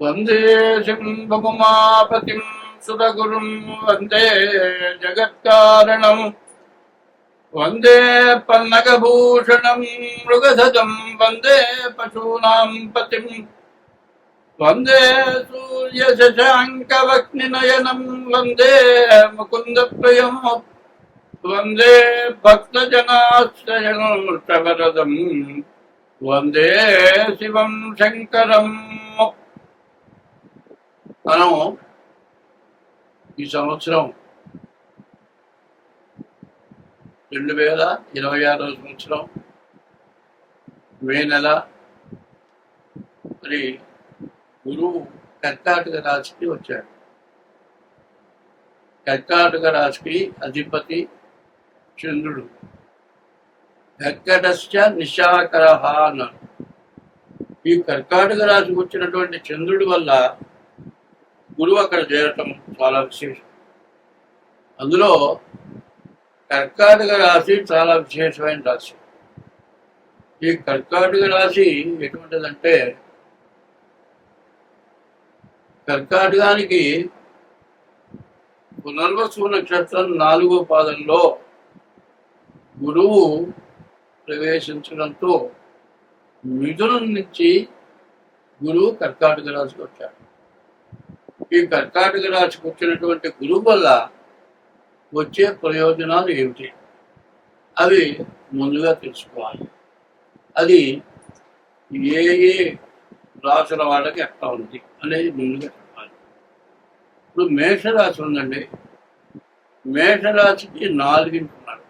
వందే శంభుమాపతిం సురగురుం వందే జగత్కారణం వందే పన్నగభూషణం మృగధజం వందే పశూనాం పతిం వందే సూర్యశశాంకవక్నినయనం వందే ముకుందప్రియం వందే భక్తజనాశ్రయవరదం వందే శివం శంకరం. మనం ఈ సంవత్సరం 2026 సంవత్సరం మే నెల మరి గురువు కర్కాటక రాశికి వచ్చాడు. కర్కాటక రాశికి అధిపతి చంద్రుడు. కర్కటశ్చ నిశాకర అన్నారు. ఈ కర్కాటక రాశికి వచ్చినటువంటి చంద్రుడి వల్ల గురువు అక్కడ చేరటం చాలా విశేషం. అందులో కర్కాటక రాశి చాలా విశేషమైన రాశి. ఈ కర్కాటక రాశి ఎటువంటిదంటే, కర్కాటకానికి పునర్వసు నక్షత్రం 4వ పాదంలో గురువు ప్రవేశించడంతో మిథునం నుంచి గురువు కర్కాటక రాశికి వచ్చాడు. ఈ కర్కాటక రాశికి వచ్చినటువంటి గురువు వల్ల వచ్చే ప్రయోజనాలు ఏమిటి అవి ముందుగా తెలుసుకోవాలి. అది ఏ ఏ రాశుల వాళ్ళకి ఎట్లా ఉంది అనేది ముందుగా చెప్పాలి. ఇప్పుడు మేషరాశి ఉందండి. మేషరాశికి 4 ఉన్నాడు.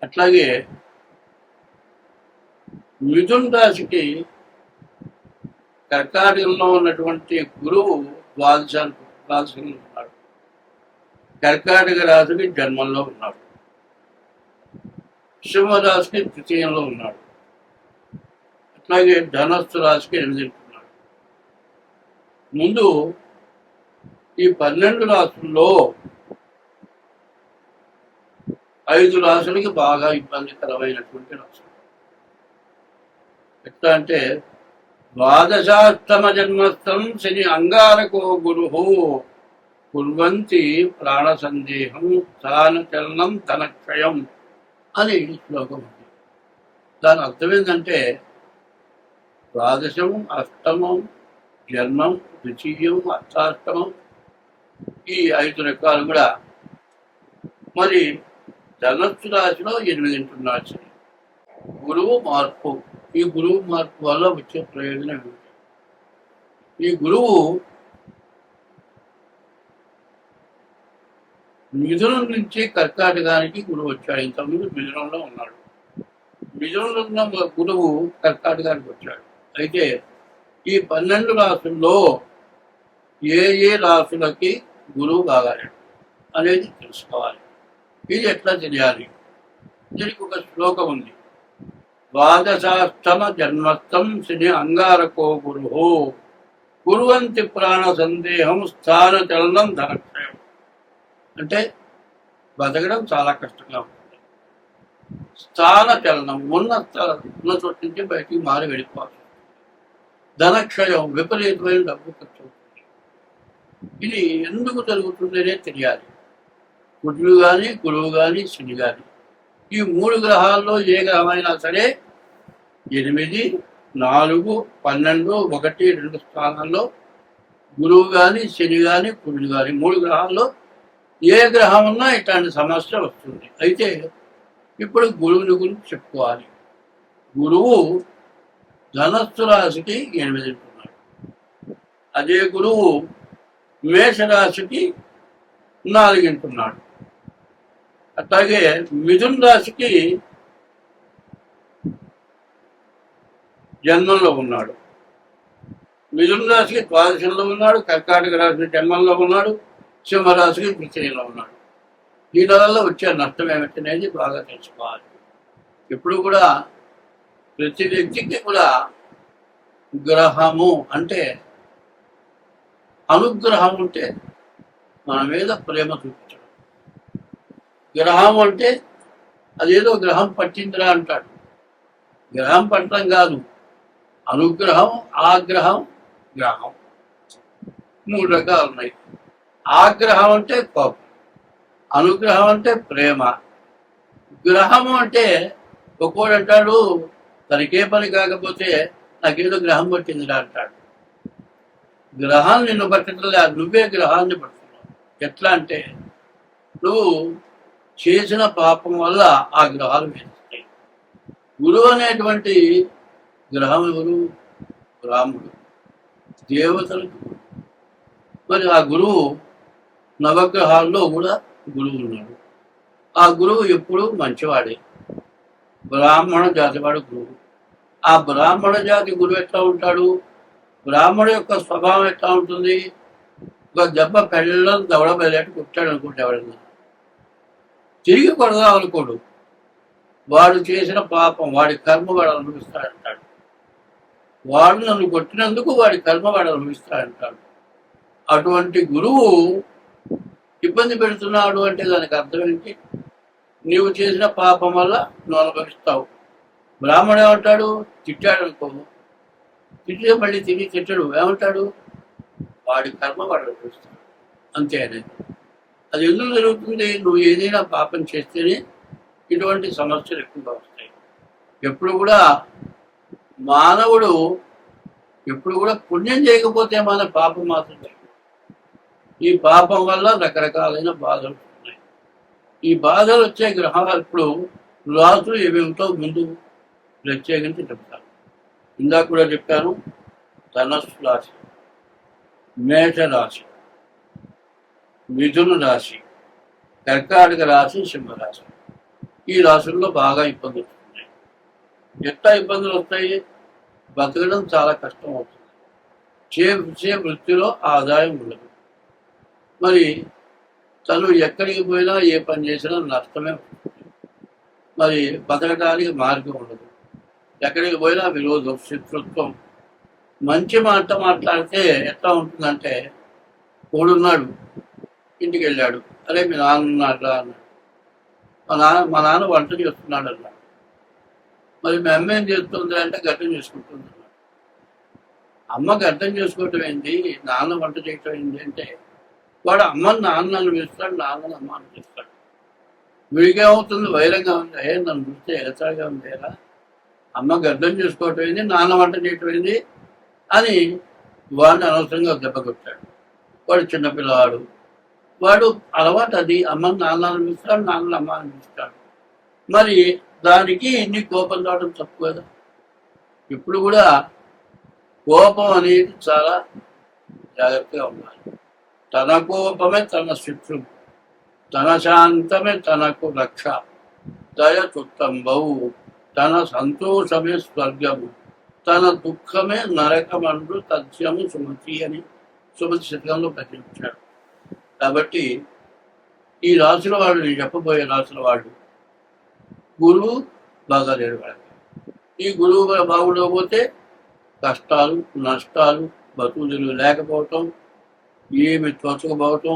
అట్లాగే మిథున రాశికి కర్కాటకంలో ఉన్నటువంటి గురువు ద్వాదశంలో ఉన్నాడు. కర్కాటక రాశికి జన్మంలో ఉన్నాడు. సింహరాశికి తృతీయంలో ఉన్నాడు. అట్లాగే ధనస్సు రాశికి 8 ఉన్నాడు. ముందు ఈ 12 రాశుల్లో 5 రాశులకి బాగా ఇబ్బందికరమైనటువంటి రాశులు. ఎట్లా అంటే, ద్వాదశాష్టమ జన్మస్థం శని అంగారకో గురు కుర్వంతి ప్రాణ సందేహం స్థాన చలనం ధనక్షయం అని శ్లోకం ఉంది. దాని అర్థం ఏంటంటే, ద్వాదశం, అష్టమం, జన్మం, ద్వితీయం, అష్టాష్టమం, ఈ 5 రకాలు కూడా. మరి ధనస్సు రాశిలో 8 రాశి. గురువు మార్పు. ఈ గురువు మార్పు వల్ల వచ్చే ప్రయోజనం ఏమిటి? ఈ గురువు మిథునం నుంచి కర్కాటకానికి గురువు వచ్చాడు. ఇంతకుముందు మిథునంలో ఉన్నాడు. మిథునంలో ఉన్న గురువు కర్కాటకానికి వచ్చాడు. అయితే ఈ 12 రాశుల్లో ఏ ఏ రాశులకి గురువు కాగలడు అనేది తెలుసుకోవాలి. ఇది ఎట్లా తెలియాలి? దీనికి ఒక శ్లోకం ఉంది. ద్వాదశాష్టమ జన్మస్థం శని అంగారకో గురు కుర్వంతి ప్రాణ సందేహం స్థాన చలనం ధనక్షయం. అంటే బతకడం చాలా కష్టంగా ఉంటుంది. స్థాన చలనం, ఉన్న చోటు నుంచి బయటికి మారి వెళ్ళిపోవాలి. ధనక్షయం, విపరీతమైన డబ్బు ఖర్చు అవుతుంది. ఇది ఎందుకు జరుగుతుందనే తెలియాలి. కుజుడు కానీ, గురువు కానీ, శని కానీ, ఈ 3 గ్రహాల్లో ఏ గ్రహమైనా సరే 8, 4, 12, 1, 2 స్థానాల్లో గురువు కానీ, శని కానీ, కుజుడు కానీ, 3 గ్రహాల్లో ఏ గ్రహం ఉన్నా ఇట్లాంటి సమస్య వస్తుంది. అయితే ఇప్పుడు గురువుని గురించి చెప్పుకోవాలి. గురువు ధనస్సు రాశికి 8 ఉన్నాడు. అదే గురువు మేషరాశికి 4 ఉన్నాడు. అట్లాగే మిథున రాశికి జన్మంలో ఉన్నాడు. మిథున రాశికి ద్వాదశంలో ఉన్నాడు. కర్కాటక రాశికి జన్మంలో ఉన్నాడు. సింహరాశికి తృతీయంలో ఉన్నాడు. దీనివల్ల వచ్చే నష్టం ఏమిటనేది బాగా తెలుసుకోవాలి. ఎప్పుడు కూడా ప్రతి వ్యక్తికి కూడా గ్రహము అంటే అనుగ్రహం ఉంటే మన మీద ప్రేమ చూపించడం. గ్రహం అంటే అదేదో గ్రహం పట్టిందిరా అంటాడు. గ్రహం పట్టడం కాదు, అనుగ్రహం, ఆగ్రహం, గ్రహం. 3 రకాలు ఉన్నాయి. ఆగ్రహం అంటే కోపం, అనుగ్రహం అంటే ప్రేమ. గ్రహము అంటే ఒక్కోడు అంటాడు తనకే పని కాకపోతే నాకేదో గ్రహం పట్టిందిరా అంటాడు. గ్రహం నిన్ను పట్టడం లేదు, నువ్వే గ్రహాన్ని పడుతున్నావు. ఎట్లా అంటే నువ్వు చేసిన పాపం వల్ల ఆ గ్రహాలు వేస్తాయి. గురువు అనేటువంటి గ్రహం ఎవరు? రాముడు, దేవతలకు. మరి ఆ గురువు నవగ్రహాల్లో కూడా గురువు ఉన్నాడు. ఆ గురువు ఎప్పుడు మంచివాడే. బ్రాహ్మణ జాతివాడు గురువు. ఆ బ్రాహ్మణ జాతి గురువు ఎట్లా ఉంటాడు? బ్రాహ్మణుడు యొక్క స్వభావం ఎట్లా ఉంటుంది? ఒక దెబ్బ పెళ్ళం దవడ బయలెట్టు కుట్టాడు అనుకుంటే ఎవడన్నా తిరిగి కొడదాం అనుకోడు. వాడు చేసిన పాపం వాడి కర్మ వాడు అనుభవిస్తాడంటాడు. వాడు నన్ను కొట్టినందుకు వాడి కర్మ వాడు అనుభవిస్తాడంటాడు. అటువంటి గురువు ఇబ్బంది పెడుతున్నాడు అంటే దానికి అర్థం ఏంటి? నీవు చేసిన పాపం వల్ల నువ్వు అనుభవిస్తావు. బ్రాహ్మణుడు ఏమంటాడు? తిట్టాడు అనుకో, తిట్టితే మళ్ళీ తిరిగి తిట్టడు. ఏమంటాడు? వాడి కర్మ వాడు అనుభవిస్తాడు, అంతే అనేది. అది ఎందుకు జరుగుతుంది? నువ్వు ఏదైనా పాపం చేస్తేనే ఇటువంటి సమస్యలు ఎక్కువగా వస్తాయి. ఎప్పుడు కూడా మానవుడు ఎప్పుడు కూడా పుణ్యం చేయకపోతే మన పాపం మాత్రం చేయదు. ఈ పాపం వల్ల రకరకాలైన బాధలు ఉన్నాయి. ఈ బాధలు వచ్చే గ్రహాలు ఇప్పుడు రాసులు ఏమేమిటో ముందు ప్రత్యేకించి చెప్తాను. ఇందాక కూడా చెప్పాను. ధనస్సు రాశి, మేషరాశి, మిథున రాశి, కర్కాటక రాశి, సింహరాశి. ఈ రాశుల్లో బాగా ఇబ్బందులు వస్తున్నాయి. ఎట్లా ఇబ్బందులు వస్తాయి? బతకడం చాలా కష్టం అవుతుంది. చేసే వృత్తిలో ఆదాయం ఉండదు. మరి తను ఎక్కడికి పోయినా ఏ పని చేసినా నష్టమే ఉంటుంది. మరి బతకడానికి మార్గం ఉండదు. ఎక్కడికి పోయినా విరోధం, శత్రుత్వం. మంచి మాట మాట్లాడితే ఎట్లా ఉంటుందంటే, కోడున్నాడు ఇంటికి వెళ్ళాడు, అరే మీ నాన్న ఉన్నాడురా అన్నాడు. మా నాన్న వంట చేస్తున్నాడు అన్నాడు. మరి మీ అమ్మ ఏం చేస్తుంది అంటే గడ్డం చేసుకుంటుంది అన్నాడు. అమ్మకి అర్థం చేసుకోవటం ఏంటి, నాన్న వంట చేయటం ఏంటి అంటే, వాడు అమ్మని నాన్నని పిలుస్తాడు, నాన్నని అమ్మ అని పిలుస్తాడు. వీడికేమవుతుంది? వైరంగా ఉంది. నన్ను చూస్తే ఎగతాడుగా ఉండేలా, అమ్మకి అర్థం చేసుకోవటం ఏంది, నాన్న వంట చేయటం ఏంది అని వాడిని అనవసరంగా దెబ్బ కొట్టాడు. వాడు చిన్నపిల్లవాడు, వాడు అలవాటు అది. అమ్మని నాన్న అనిపిస్తాడు, నాన్నని అమ్మ అనిపిస్తాడు. మరి దానికి ఇన్ని కోపం రావడం తప్పు కదా. ఇప్పుడు కూడా కోపం అనేది చాలా జాగ్రత్తగా ఉండాలి. తన కోపమే తన శత్రువు, తన శాంతమే తనకు రక్ష, దయ చుట్టంబవు, తన సంతోషమే స్వర్గము, తన దుఃఖమే నరకమండు తథ్యము సుమతి అని సుమతి శతకంలో ప్రకటించాడు. కాబట్టి ఈ రాసుల వాళ్ళు, నేను చెప్పబోయే రాసుల వాళ్ళు, గురువు బాగాలేడు వాళ్ళకి. ఈ గురువు బాగుండకపోతే కష్టాలు, నష్టాలు, బతుకులు లేకపోవటం, ఏమి తోచకపోవటం,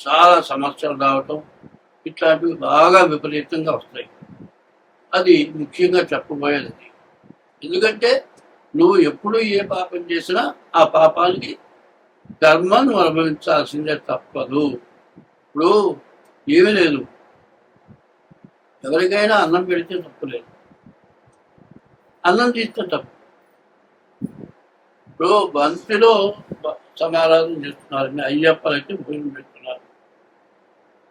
చాలా సమస్యలు రావటం, ఇట్లాంటివి బాగా విపరీతంగా వస్తాయి. అది ముఖ్యంగా చెప్పబోయేది. ఎందుకంటే నువ్వు ఎప్పుడు ఏ పాపం చేసినా ఆ పాపానికి కర్మను అనుభవించాల్సిందే, తప్పదు. ఇప్పుడు ఏమీ లేదు, ఎవరికైనా అన్నం పెడితే తప్పు లేదు, అన్నం తీస్తే తప్పు. ఇప్పుడు బంతిలో సమారాధన చేస్తున్నారు, అయ్యప్పలైతే భోజనం పెడుతున్నారు.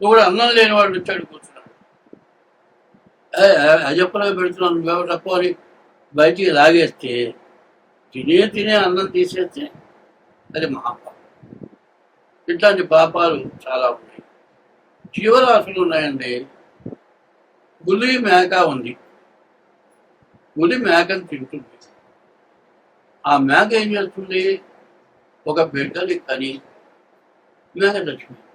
ఇప్పుడు అన్నం లేని వాడు వచ్చాడు కూర్చున్నాడు, అయ్యప్పలకి పెడుతున్నాను నువ్వెవరు తప్పు అని బయటికి లాగేస్తే, తినే అన్నం తీసేస్తే అది మహాపాపం. ఇట్లాంటి పాపాలు చాలా ఉన్నాయి. జీవరాశులు ఉన్నాయండి. పులి మేక ఉంది. పులి మేకను తింటుంది. ఆ మేక ఏం చేస్తుంది? ఒక బిడ్డని కని మేక చచ్చిపోయింది.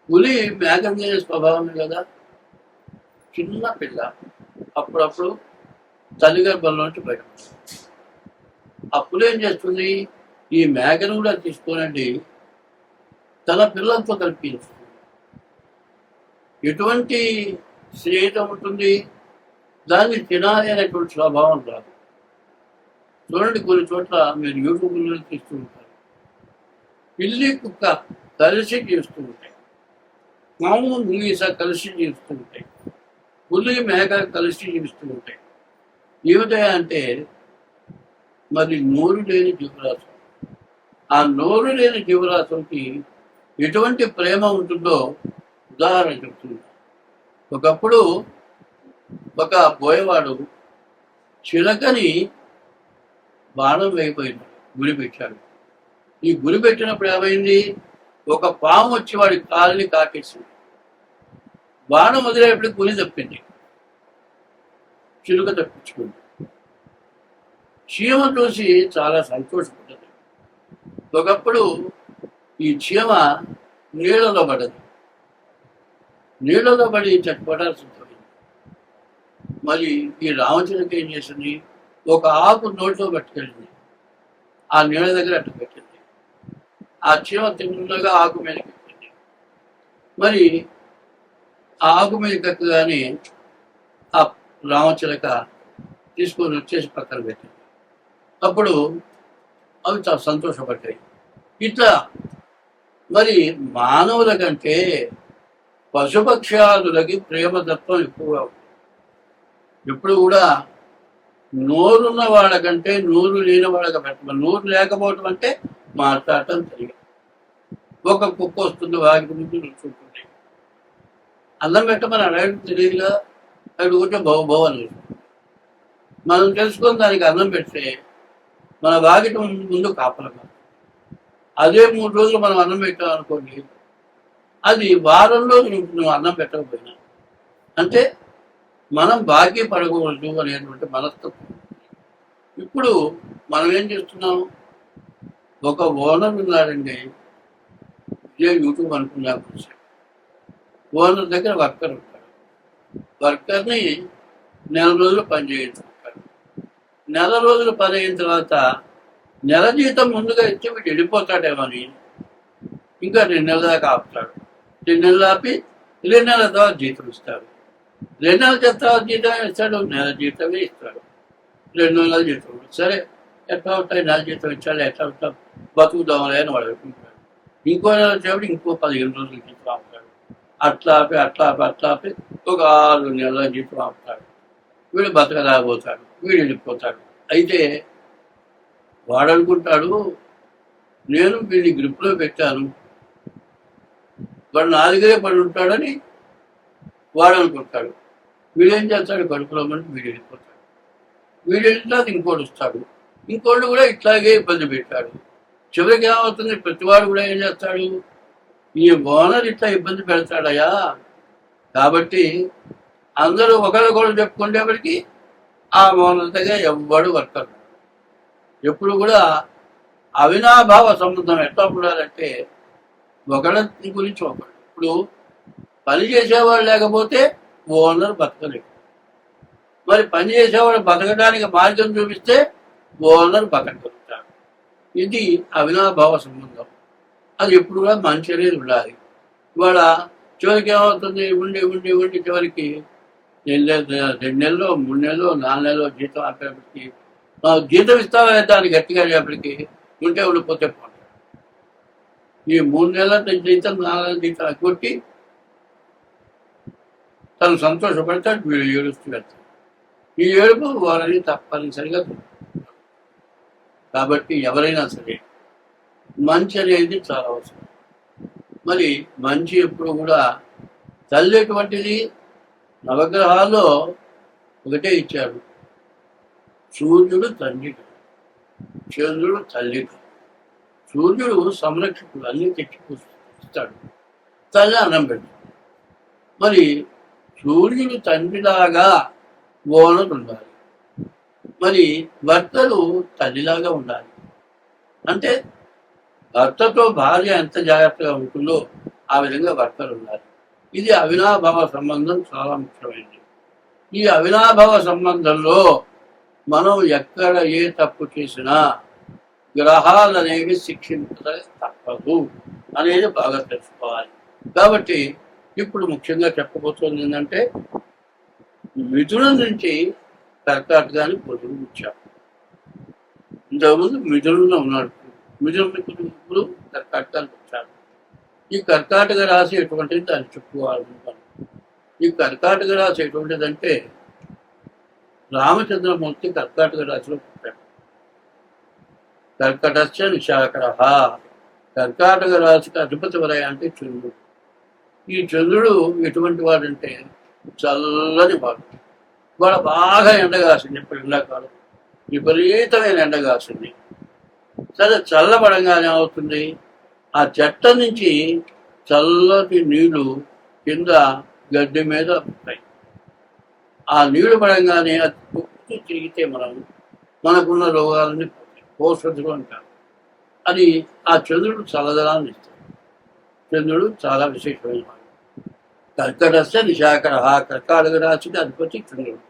పులి మేకను తినే స్వభావం కదా. చిన్న పిల్ల అప్పుడప్పుడు తల్లి గర్భంలో నుంచి బయటపడుతుంది. ఆ పులి ఏం చేస్తుంది? ఈ మేకను కూడా తీసుకోనండి తన పిల్లలతో కలిపించుతుంది. ఎటువంటి స్నేహితం ఉంటుంది? దాన్ని తినాలి అనేటువంటి స్వభావం రాదు. చూడండి, కొన్ని చోట్ల మీరు యూట్యూబ్లో తీస్తూ ఉంటారు, పిల్లి కుక్క కలిసి జీవిస్తూ ఉంటాయి, మాము ముంగీస కలిసి జీవిస్తూ ఉంటాయి, పుల్లి మేక కలిసి జీవిస్తూ ఉంటాయి. ఏమిటంటే మరి నోరు లేని జీవరాశం. ఆ నోరు లేని జీవరాశంకి ఎటువంటి ప్రేమ ఉంటుందో ఉదాహరణ చెప్తుంది. ఒకప్పుడు ఒక బోయవాడు చిలకని బాణం వేయిపోయినాడు, గురి పెట్టాడు. ఈ గురి పెట్టినప్పుడు ఏమైంది, ఒక పాము వచ్చి వాడి కాలుని కాకేసింది. బాణం వదిలేటప్పుడు గురి తప్పింది, చిలుక తప్పించుకుంది. చీమ చూసి చాలా సంతోషపడ్డది. ఒకప్పుడు ఈ చీమ నీళ్ళలో పడ్డది, నీళ్ళలో పడి చచ్చిపడాల్సి పోయింది. మరి ఈ రామచిలక ఏం చేసింది, ఒక ఆకు నోట్లో పట్టుకెళ్ళింది, ఆ నీళ్ళ దగ్గర అట్టు పెట్టింది. ఆ చీమ తిన్నగా ఆకు మీద ఎక్కింది. మరి ఆ ఆకు మీద ఎక్కగానే ఆ రామచిలక తీసుకొని వచ్చేసి పక్కన పెట్టింది. అప్పుడు అవి చాలా సంతోషపడ్డాయి. ఇట్లా మరి మానవుల కంటే పశుపక్షాదులకి ప్రేమతత్వం ఎక్కువగా ఉంది. ఎప్పుడు కూడా నోరున్న వాళ్ళకంటే నోరు లేని వాళ్ళకి పెట్టడం. నోరు లేకపోవటం అంటే మాట్లాడటం తెలియదు. ఒక కుక్క వస్తుంది, వాకి ముందు నుంచుంటుంది, అన్నం పెట్టమని అడగడం తెలియదుగా, అడుగుంటే బహు అని మనం తెలుసుకొని దానికి అన్నం పెడితే మన వాకిటి ముందు కాపలగా. అదే 3 రోజులు మనం అన్నం పెట్టాం అనుకోండి, అది వారంలో నువ్వు అన్నం పెట్టకపోయినా అంటే మనం బాకీ పడకూడదు అనేటువంటి మనస్తత్వం. ఇప్పుడు మనం ఏం చేస్తున్నాం, ఒక ఓనర్ ఉన్నాడండి, ఇదే యూట్యూబ్ అనుకున్నాం. ఓనర్ దగ్గర వర్కర్ ఉంటాడు, వర్కర్ని 1 నెల రోజులు పని చేయించుకుంటాడు. 1 నెల రోజులు పని అయిన తర్వాత నెల జీతం ముందుగా ఇచ్చి వీడు వెళ్ళిపోతాడేమని ఇంకా 2 నెలల దాకా ఆపుతాడు. 2 నెలలు ఆపి 2 నెలల తర్వాత జీతం ఇస్తాడు. 2 నెలల తర్వాత జీతం ఇస్తాడు, నెల జీతమే ఇస్తాడు, 2 నెలల జీతం. సరే ఎట్లా ఉంటాయి, నెల జీతం ఇచ్చాడు, ఎట్లా ఉంటాం, బతుకుదామలే అని వాడు అనుకుంటాడు. ఇంకో నెల వచ్చేప్పుడు ఇంకో 15 రోజులు జీతం ఆపుతాడు. అట్లా ఆపి ఒక 6 నెలల జీతం ఆపుతాడు. వీడు బతకలేకపోతాడు, వీడు వెళ్ళిపోతాడు. అయితే వాడు అనుకుంటాడు, నేను వీడిని గ్రిప్లో పెట్టాను, వాడు నా దగ్గరే పడి ఉంటాడని వాడు అనుకుంటాడు. వీడేం చేస్తాడు, కడుపులో మనకి వీడు వెళ్ళిపోతాడు. వీడు వెళ్ళినా ఇంకోటి వస్తాడు, ఇంకోటి కూడా ఇట్లాగే ఇబ్బంది పెట్టాడు. చివరికి ఏమవుతుంది, ప్రతివాడు కూడా ఏం చేస్తాడు, ఈ ఓనర్ ఇట్లా ఇబ్బంది పెడతాడయా, కాబట్టి అందరూ ఒకరికొకరు చెప్పుకునేప్పటికీ ఆ ఓనర్ దగ్గర ఎవ్వడు వర్కర్. ఎప్పుడు కూడా అవినాభావ సంబంధం ఎట్లా ఉండాలంటే ఒకరి గురించి ఒకరు. ఇప్పుడు పని చేసేవాడు లేకపోతే ఓనర్ బతకలేడు, మరి పని చేసేవాడు బతకడానికి మార్గం చూపిస్తే ఓనర్ బతకగలుగుతాడు. ఇది అవినాభావ సంబంధం. అది ఎప్పుడు కూడా మంచి అనేది ఉండాలి. ఇవాళ చివరికి ఏమవుతుంది, ఉండి చివరికి 2 నెలలు 3 నెలలు 4 నెలలు జీతం ఆపేపటికి, జీతం ఇస్తావా దాన్ని గట్టిగా అయ్యేపటికి ఉంటే ఉండిపోతే పోతాడు. ఈ 3 నెలల జీతం 4 నెలల జీతం కొట్టి తను సంతోషపడతాడు, వీడు ఏడుస్తూ వెళ్తాడు. ఈ ఏడుపు వారిని తప్పనిసరిగా. కాబట్టి ఎవరైనా సరే మంచి అనేది చాలా అవసరం. మరి మంచి ఎప్పుడు కూడా తల్లి ఎటువంటిది, నవగ్రహాల్లో ఒకటే ఇచ్చాడు, సూర్యుడు తండ్రి, చంద్రుడు తల్లి. సూర్యుడు సంరక్షకుడు, అన్ని తెచ్చిపోస్తాడు, తల్లి అన్నం పెడతాడు. మరి సూర్యుడు తండ్రిలాగా ఓనర్ ఉండాలి, మరి భర్తలు తల్లిలాగా ఉండాలి. అంటే భర్తతో భార్య ఎంత జాగ్రత్తగా ఉంటుందో ఆ విధంగా భర్తలు ఉండాలి. ఇది అవినాభావ సంబంధం చాలా ముఖ్యమైనది. ఈ అవినాభావ సంబంధంలో మనం ఎక్కడ ఏ తప్పు చేసినా గ్రహాలు అనేవి శిక్షించడం తప్పదు అనేది బాగా తెలుసుకోవాలి. కాబట్టి ఇప్పుడు ముఖ్యంగా చెప్పబోతుంది ఏంటంటే, మిథునం నుంచి కర్కాటకానికి పొదుగు వచ్చాం. ఇంతకుముందు మిథునంలో ఉన్నాడు. మిథునం ఇప్పుడు కర్కాటకానికి వచ్చాడు. ఈ కర్కాటక రాశి ఎటువంటిది దాన్ని చెప్పుకోవాలనుకుంటాను. ఈ కర్కాటక రాశి ఎటువంటిదంటే రామచంద్రమూర్తి కర్కాటక రాశిలో పుట్టాడు. కర్కటస్య నిశాకర. కర్కాటక రాశికి అధిపతి వలయ అంటే చంద్రుడు. ఈ చంద్రుడు ఎటువంటి వాడంటే చల్లని వాడు. ఇవాళ బాగా ఎండ కాసింది. ఇప్పుడు ఎండాకాలం విపరీతమైన ఎండ కాసింది. సరే, చల్లబడంగానే అవుతుంది, ఆ చెట్ట నుంచి చల్లటి నీళ్లు కింద గడ్డి మీద ఉంటాయి. ఆ నీళ్లు పడంగానే అది తొక్కి తిరిగితే మనకున్న రోగాలని పోషకులు అంటారు. అది ఆ చంద్రుడు చల్లదనాన్ని ఇస్తాడు. చంద్రుడు చాలా విశేషమైన వాడు. కర్కటస్య నిశాకర. కర్కాటక రాశికి అధిపతి చంద్రుడు.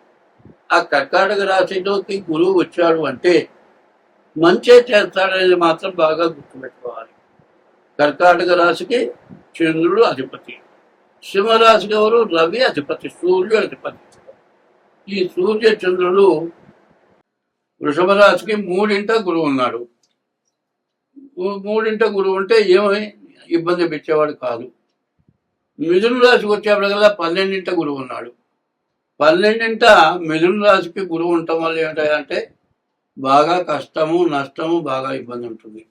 ఆ కర్కాటక రాశిలోకి గురువు వచ్చాడు అంటే మంచే చేస్తాడనేది మాత్రం బాగా గుర్తుపెట్టుకోవాలి. కర్కాటక రాశికి చంద్రుడు అధిపతి. సింహరాశికి ఎవరు? రవి అధిపతి, సూర్యుడు అధిపతి. ఈ సూర్య చంద్రుడు వృషభ రాశికి 3వ గురువు ఉన్నాడు. 3వ గురువు ఉంటే ఏమీ ఇబ్బంది పెట్టేవాడు కాదు. మిథున రాశికి వచ్చేప్పటికల్లా 12వ గురువు ఉన్నాడు. 12వ మిథున రాశికి గురువు ఉండటం వల్ల ఏమిటంటే బాగా కష్టము, నష్టము, బాగా ఇబ్బంది ఉంటుంది.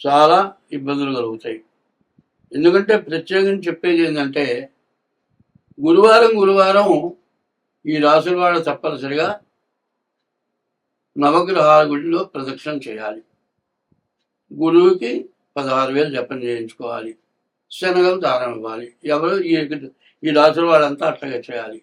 చాలా ఇబ్బందులు కలుగుతాయి. ఎందుకంటే ప్రత్యేకించి చెప్పేది ఏంటంటే గురువారం ఈ రాశుల వాడు తప్పనిసరిగా నవగ్రహాల గుడిలో ప్రదక్షిణ చేయాలి. గురువుకి 16,000 జపం చేయించుకోవాలి. శనగలు దానం ఇవ్వాలి. ఎవరు ఈ రాశుల వాళ్ళంతా అట్లాగే చేయాలి.